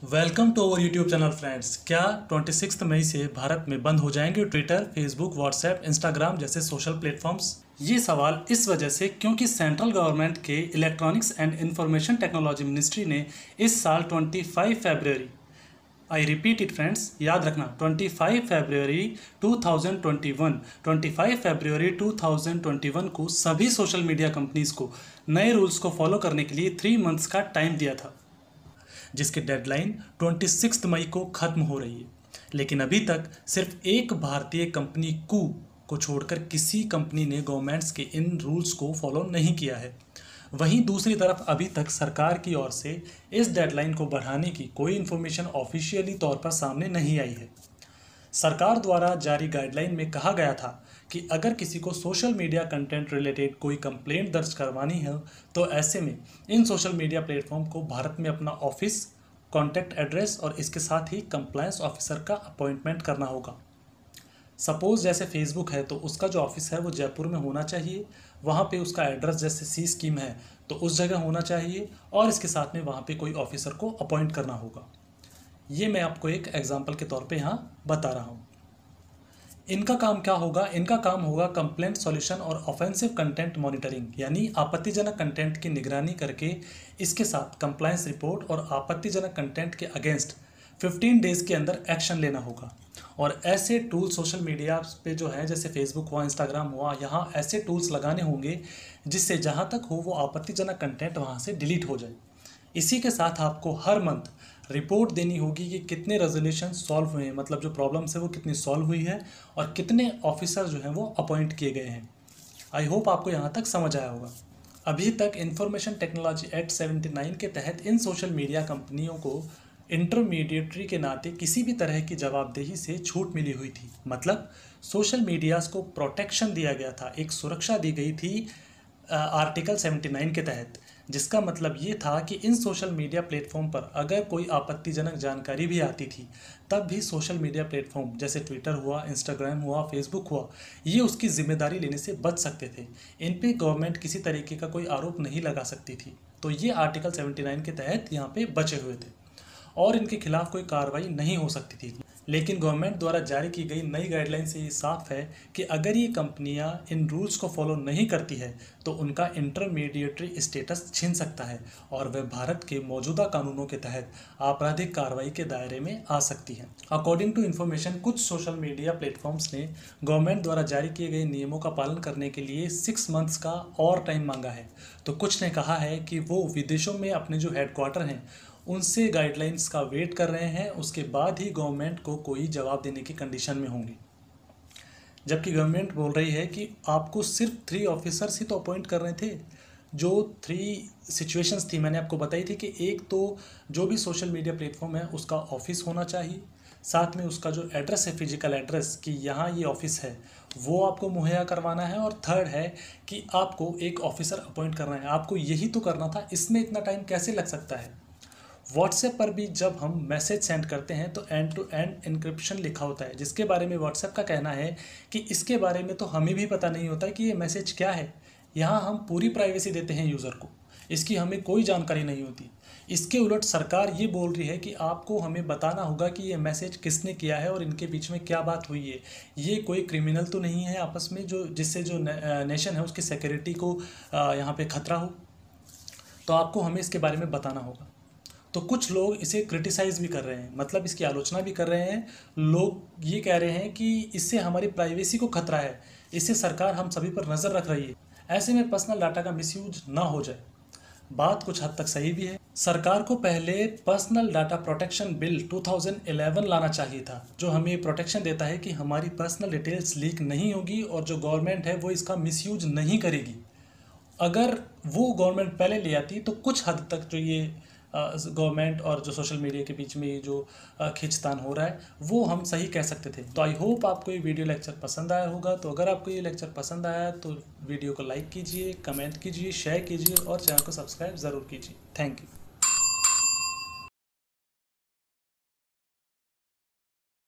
Welcome to our YouTube channel friends. क्या 26 मई से भारत में बंद हो जाएंगे ट्विटर, फेसबुक, व्हाट्सएप, इंस्टाग्राम जैसे सोशल प्लेटफॉर्म्स? ये सवाल इस वजह से क्योंकि सेंट्रल गवर्नमेंट के electronics and information technology ministry ने इस साल 25 फरवरी, आई रिपीट इट फ्रेंड्स, याद रखना 25 फरवरी 2021 25 फरवरी 2021 को सभी सोशल मीडिया कंपनीज को नए रूल्स को फॉलो करने के लिए 3 मंथ्स का टाइम दिया था, जिसकी डेडलाइन 26 मई को खत्म हो रही है। लेकिन अभी तक सिर्फ एक भारतीय कंपनी कू को छोड़कर किसी कंपनी ने गवर्नमेंट्स के इन रूल्स को फॉलो नहीं किया है। वहीं दूसरी तरफ अभी तक सरकार की ओर से इस डेडलाइन को बढ़ाने की कोई इन्फॉर्मेशन ऑफिशियली तौर पर सामने नहीं आई है। सरकार द्वारा जारी गाइडलाइन में कहा गया था कि अगर किसी को सोशल मीडिया कंटेंट रिलेटेड कोई कंप्लेंट दर्ज करवानी है तो ऐसे में इन सोशल मीडिया प्लेटफॉर्म को भारत में अपना ऑफिस, कॉन्टैक्ट एड्रेस और इसके साथ ही कंप्लायंस ऑफिसर का अपॉइंटमेंट करना होगा। सपोज जैसे फेसबुक है तो उसका जो ऑफिस है वो जयपुर में होना चाहिए, वहाँ पे उसका एड्रेस जैसे सी स्कीम है तो उस जगह होना चाहिए और इसके साथ में वहाँ पे कोई ऑफिसर को अपॉइंट करना होगा। ये मैं आपको एक एग्जांपल के तौर पे यहाँ बता रहा हूँ। इनका काम क्या होगा? इनका काम होगा कंप्लेंट सॉल्यूशन और ऑफेंसिव कंटेंट मॉनिटरिंग, यानी आपत्तिजनक कंटेंट की निगरानी करके इसके साथ कंप्लायंस रिपोर्ट और आपत्तिजनक कंटेंट के अगेंस्ट 15 डेज के अंदर एक्शन लेना होगा। और ऐसे टूल सोशल मीडिया पे जो है, जैसे फेसबुक हुआ, इंस्टाग्राम हुआ, यहाँ ऐसे टूल्स लगाने होंगे जिससे जहाँ तक हो वो आपत्तिजनक कंटेंट वहाँ से डिलीट हो जाए। इसी के साथ आपको हर मंथ रिपोर्ट देनी होगी कि कितने रेजोल्यूशन सॉल्व हुए हैं, मतलब जो प्रॉब्लम्स है वो कितनी सॉल्व हुई है और कितने ऑफिसर जो हैं वो अपॉइंट किए गए हैं। आई होप आपको यहाँ तक समझ आया होगा। अभी तक इंफॉर्मेशन टेक्नोलॉजी एक्ट 79 के तहत इन सोशल मीडिया कंपनियों को इंटरमीडिएटरी के नाते किसी भी तरह की जवाबदेही से छूट मिली हुई थी। मतलब सोशल मीडियाज़ को प्रोटेक्शन दिया गया था, एक सुरक्षा दी गई थी आर्टिकल 79 के तहत, जिसका मतलब ये था कि इन सोशल मीडिया प्लेटफॉर्म पर अगर कोई आपत्तिजनक जानकारी भी आती थी तब भी सोशल मीडिया प्लेटफॉर्म जैसे ट्विटर हुआ, इंस्टाग्राम हुआ, फेसबुक हुआ, ये उसकी जिम्मेदारी लेने से बच सकते थे। इन पे गवर्नमेंट किसी तरीके का कोई आरोप नहीं लगा सकती थी। तो ये आर्टिकल 79 के तहत यहाँ पे बचे हुए थे और इनके खिलाफ कोई कार्रवाई नहीं हो सकती थी। लेकिन गवर्नमेंट द्वारा जारी की गई नई गाइडलाइन से ये साफ है कि अगर ये कंपनियां इन रूल्स को फॉलो नहीं करती है तो उनका इंटरमीडिएटरी स्टेटस छीन सकता है और वह भारत के मौजूदा कानूनों के तहत आपराधिक कार्रवाई के दायरे में आ सकती है। अकॉर्डिंग टू इन्फॉर्मेशन, कुछ सोशल मीडिया प्लेटफॉर्म्स ने गवर्नमेंट द्वारा जारी किए गए नियमों का पालन करने के लिए 6 मंथ्स का और टाइम मांगा है। तो कुछ ने कहा है कि वो विदेशों में अपने जो हेडक्वार्टर हैं उनसे गाइडलाइंस का वेट कर रहे हैं, उसके बाद ही गवर्नमेंट को कोई जवाब देने की कंडीशन में होंगे। जबकि गवर्नमेंट बोल रही है कि आपको सिर्फ 3 ऑफिसर्स ही तो अपॉइंट कर रहे थे। जो 3 सिचुएशंस थी मैंने आपको बताई थी कि एक तो जो भी सोशल मीडिया प्लेटफॉर्म है उसका ऑफिस होना चाहिए, साथ में उसका जो एड्रेस है, फिजिकल एड्रेस कि यहाँ ये ऑफिस है, वो आपको मुहैया करवाना है, और थर्ड है कि आपको एक ऑफिसर अपॉइंट करना है। आपको यही तो करना था, इसमें इतना टाइम कैसे लग सकता है? व्हाट्सएप पर भी जब हम मैसेज सेंड करते हैं तो एंड टू एंड इनक्रिप्शन लिखा होता है, जिसके बारे में व्हाट्सएप का कहना है कि इसके बारे में तो हमें भी पता नहीं होता कि ये मैसेज क्या है। यहाँ हम पूरी प्राइवेसी देते हैं यूज़र को, इसकी हमें कोई जानकारी नहीं होती। इसके उलट सरकार ये बोल रही है कि आपको हमें बताना होगा कि ये मैसेज किसने किया है और इनके बीच में क्या बात हुई है। ये कोई क्रिमिनल तो नहीं है आपस में जो जिससे जो नेशन है उसकी सिक्योरिटी को यहाँ पे खतरा हो, तो आपको हमें इसके बारे में बताना होगा। तो कुछ लोग इसे क्रिटिसाइज़ भी कर रहे हैं, मतलब इसकी आलोचना भी कर रहे हैं। लोग ये कह रहे हैं कि इससे हमारी प्राइवेसी को खतरा है, इससे सरकार हम सभी पर नज़र रख रही है, ऐसे में पर्सनल डाटा का मिसयूज ना हो जाए। बात कुछ हद तक सही भी है। सरकार को पहले पर्सनल डाटा प्रोटेक्शन बिल 2011 लाना चाहिए था, जो हमें प्रोटेक्शन देता है कि हमारी पर्सनल डिटेल्स लीक नहीं होगी और जो गवर्नमेंट है वो इसका मिसयूज नहीं करेगी। अगर वो गवर्नमेंट पहले ले आती तो कुछ हद तक जो ये गवर्नमेंट और जो सोशल मीडिया के बीच में ये जो खींचतान हो रहा है वो हम सही कह सकते थे। तो आई होप आपको ये वीडियो लेक्चर पसंद आया होगा। तो अगर आपको ये लेक्चर पसंद आया तो वीडियो को लाइक कीजिए, कमेंट कीजिए, शेयर कीजिए और चैनल को सब्सक्राइब ज़रूर कीजिए। Thank you.